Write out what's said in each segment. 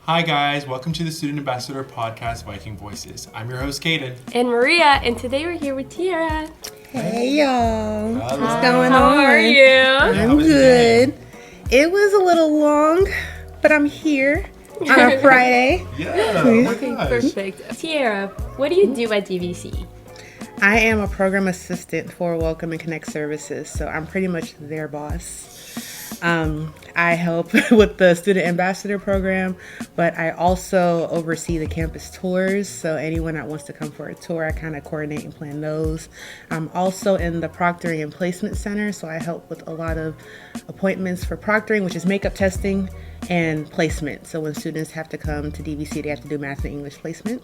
Hi guys, welcome to the Student Ambassador Podcast, Viking Voices. I'm your host, Kaden. And Maria, and today we're here with Tierra. Hey y'all, Hello. what's going on? How are you? I'm good. It was a little long, but I'm here on a Friday. Yeah, oh my Okay, gosh. perfect. Tierra, what do you do at DVC? I am a program assistant for Welcome and Connect Services, so I'm pretty much their boss. I help with the Student Ambassador program, but I also oversee the campus tours. So anyone that wants to come for a tour, I kind of coordinate and plan those. I'm also in the Proctoring and Placement Center, so I help with a lot of appointments for proctoring, which is makeup testing, and placement. So when students have to come to DVC, they have to do math and English placement.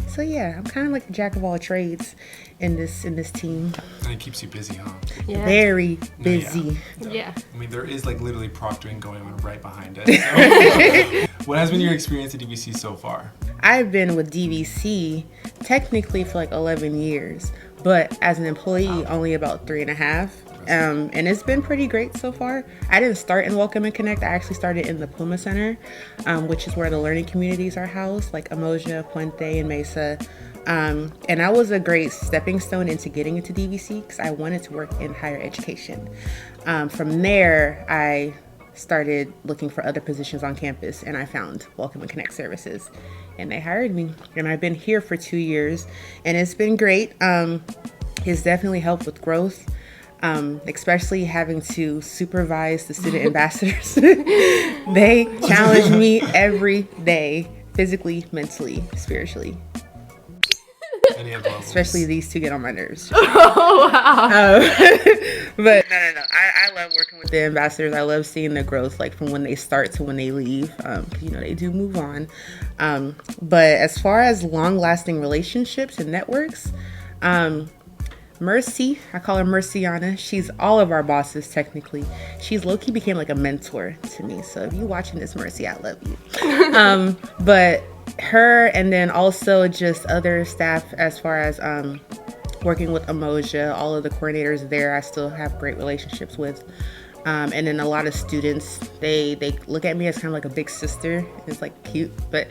So yeah, I'm kind of like a jack of all trades in this team. And it keeps you busy, huh? Yeah. Very busy. Yeah. I mean, there is like literally proctoring going on right behind it. So. What has been your experience at DVC so far? I've been with DVC technically for like 11 years, but as an employee, only about 3.5. And it's been pretty great so far. I didn't start in Welcome and Connect. I actually started in the Puma Center, which is where the learning communities are housed, like Umoja, Puente, and Mesa. And that was a great stepping stone into getting into DVC because I wanted to work in higher education. From there, I started looking for other positions on campus, and I found Welcome and Connect Services, and they hired me. And I've been here for 2 years, and it's been great. It's definitely helped with growth. Especially having to supervise the student ambassadors. They challenge me every day, physically, mentally, spiritually. Any of those? Especially these two get on my nerves. Oh, wow. But no. I love working with the ambassadors. I love seeing the growth, like from when they start to when they leave. They do move on. But as far as long-lasting relationships and networks, Mercy, I call her Merciana. She's all of our bosses technically. She's low-key became like a mentor to me. So if you're watching this, Mercy, I love you. But her, and then also just other staff as far as working with Umoja, all of the coordinators there, I still have great relationships with. And then a lot of students, they look at me as kind of like a big sister. It's like cute, but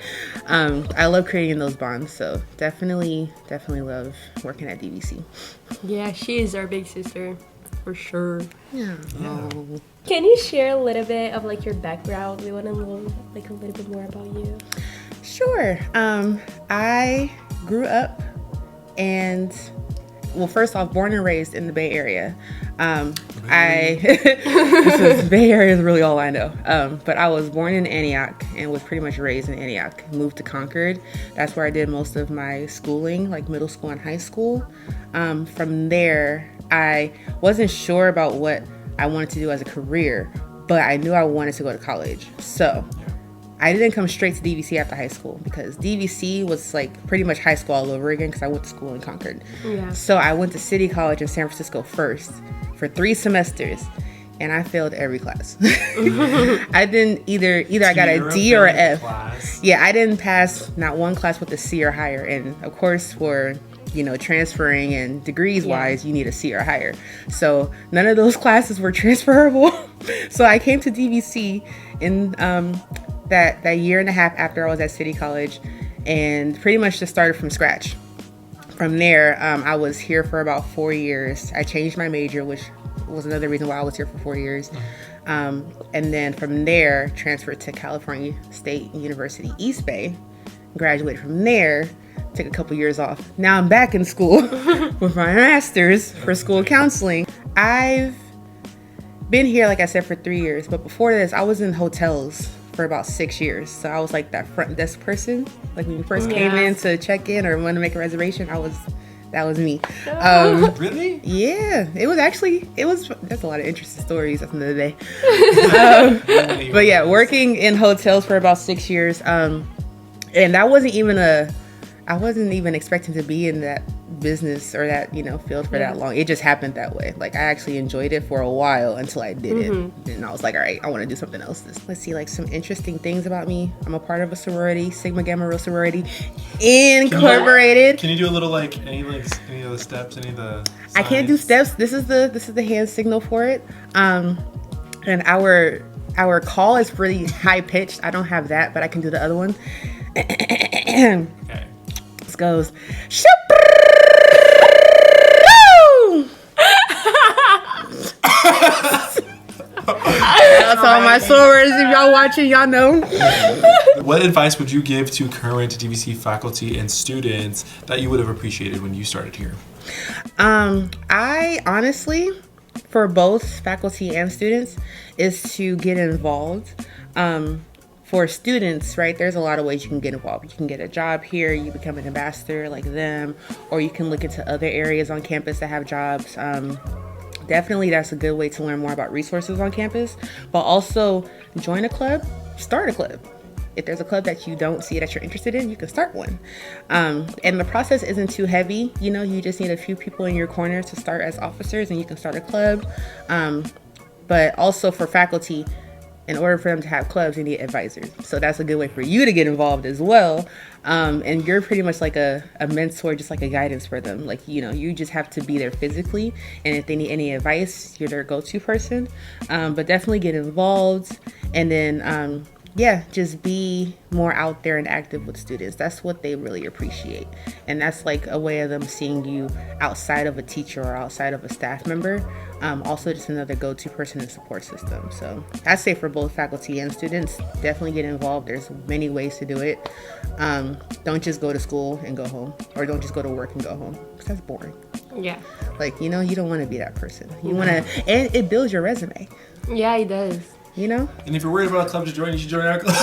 I love creating those bonds. So definitely love working at DVC. Yeah, she is our big sister, for sure. Yeah. Can you share a little bit of like your background? We want to know like a little bit more about you. Sure. I grew up and, well, first off, born and raised in the Bay Area. Bay Area is really all I know. But I was born in Antioch and was pretty much raised in Antioch. Moved to Concord. That's where I did most of my schooling, like middle school and high school. From there, I wasn't sure about what I wanted to do as a career, but I knew I wanted to go to college. So I didn't come straight to DVC after high school because DVC was like pretty much high school all over again because I went to school in Concord. Yeah. So I went to City College in San Francisco first for 3 semesters, and I failed every class. I didn't either I got a D or an F. Class. Yeah, I didn't pass not one class with a C or higher. And of course, for transferring and degrees wise, you need a C or higher. So none of those classes were transferable. So I came to DVC in that year and a half after I was at City College, and pretty much just started from scratch. From there, I was here for about 4 years. I changed my major, which was another reason why I was here for 4 years. And then from there, transferred to California State University, East Bay. Graduated from there, took a couple years off. Now I'm back in school with my master's for school counseling. I've been here, like I said, for 3 years. But before this, I was in hotels for about 6 years. So I was like that front desk person. Like when you first came in to check in or want to make a reservation, that was me. Really? Yeah, that's a lot of interesting stories at the end of the day. But yeah, working in hotels for about 6 years. And that wasn't even I wasn't even expecting to be in that business or that field for that long. It just happened that way. Like I actually enjoyed it for a while until I did it, and I was like, all right, I want to do something else. Let's see, like some interesting things about me. I'm a part of a sorority, Sigma Gamma Rho sorority, Incorporated. Can you do a little any of the steps, any of the signs? I can't do steps. This is the hand signal for it. And our our call is really high pitched. I don't have that, but I can do the other one. Okay. This goes. That's all my swords. If y'all watching, y'all know. What advice would you give to current DVC faculty and students that you would have appreciated when you started here? I honestly, for both faculty and students, is to get involved. For students, right, there's a lot of ways you can get involved. You can get a job here, you become an ambassador like them, or you can look into other areas on campus that have jobs. Definitely that's a good way to learn more about resources on campus, but also join a club, start a club. If there's a club that you don't see that you're interested in, you can start one. And the process isn't too heavy. You know, you just need a few people in your corner to start as officers and you can start a club. But also for faculty, in order for them to have clubs, you need advisors. So that's a good way for you to get involved as well. And you're pretty much like a mentor, just like a guidance for them. Like, you know, you just have to be there physically. And if they need any advice, you're their go-to person. But definitely get involved. And then, just be more out there and active with students. That's what they really appreciate. And that's like a way of them seeing you outside of a teacher or outside of a staff member. Also just another go-to person and support system. So I say for both faculty and students, definitely get involved. There's many ways to do it. Don't just go to school and go home, or don't just go to work and go home, because that's boring. Yeah. Like, you know, you don't want to be that person. You want to, and it builds your resume. Yeah, it does. You know? And if you're worried about a club to join, you should join our club.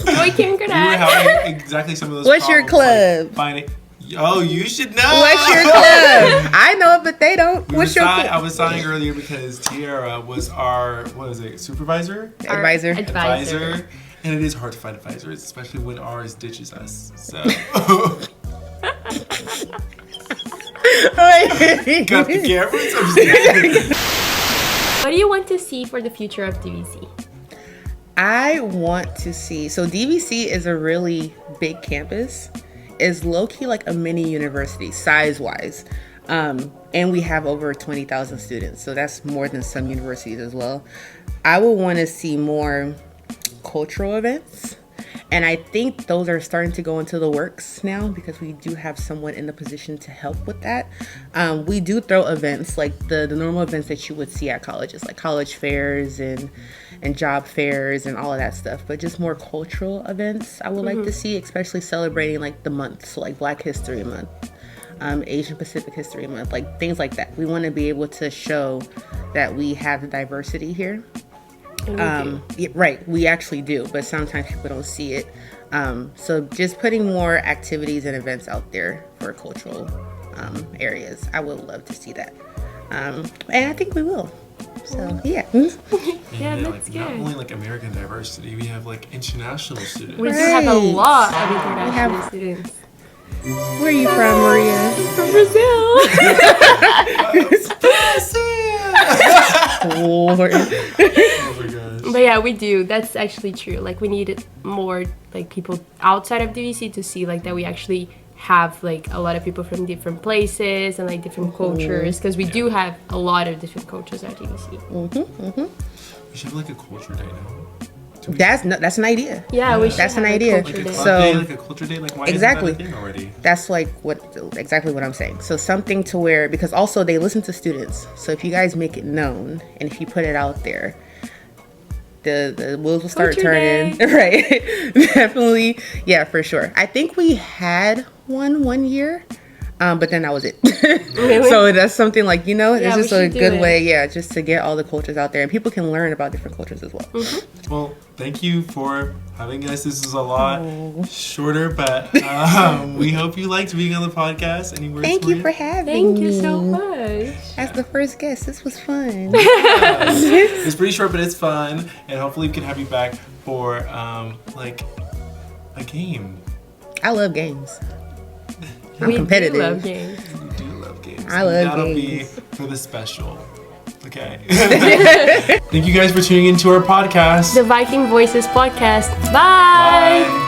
Viking, good We were having exactly some of those What's your problems, club? like finding. Oh, you should know. What's your club? I know it, but they don't. What's your club? I was sighing earlier because Tierra was our, supervisor? Advisor. Advisor. And it is hard to find advisors, especially when ours ditches us. So. Got the cameras? I'm just kidding. What do you want to see for the future of DVC? I want to see, so DVC is a really big campus. It's low-key like a mini university, size-wise. And we have over 20,000 students, so that's more than some universities as well. I would want to see more cultural events. And I think those are starting to go into the works now because we do have someone in the position to help with that. We do throw events like the normal events that you would see at colleges, like college fairs and job fairs and all of that stuff. But just more cultural events I would like to see, especially celebrating like the months, so like Black History Month, Asian Pacific History Month, like things like that. We want to be able to show that we have the diversity here. Right, we actually do, but sometimes people don't see it. So just putting more activities and events out there for cultural areas, I would love to see that. And I think we will. So yeah. Yeah, that's good. Not only like American diversity, we have like international students. We do have a lot of international students. Where are you from, Maria? From Brazil. Lord. Oh my gosh. But yeah, we do. That's actually true. Like, we need more like people outside of DVC to see like that we actually have like a lot of people from different places and like different cultures, because we do have a lot of different cultures at DVC. We should have like a culture day now. That's an idea. Yeah, we should. That's an have a idea. culture Like a day. club So- day, like a culture day. Like why Exactly. isn't that a thing already? That's like exactly what I'm saying. So something to where, because also they listen to students. So if you guys make it known and if you put it out there, the wheels will start Culture turning. day. Right. Definitely. Yeah, for sure. I think we had one year. But then that was it. Really? So that's something like, you know, Yeah, it's we just a should do good it. way, just to get all the cultures out there and people can learn about different cultures as well. Well, thank you for having us. This was a lot shorter, but we hope you liked being on the podcast. Any words, Thank you for Maria? having Thank me. you so much. As the first guest, this was fun. It's pretty short, but it's fun, and hopefully we can have you back for like a game. I love games. I'm We competitive. do love games. You do love games. I love That'll games. be for the special. Okay. Thank you guys for tuning into our podcast. The Viking Voices podcast. Bye. Bye.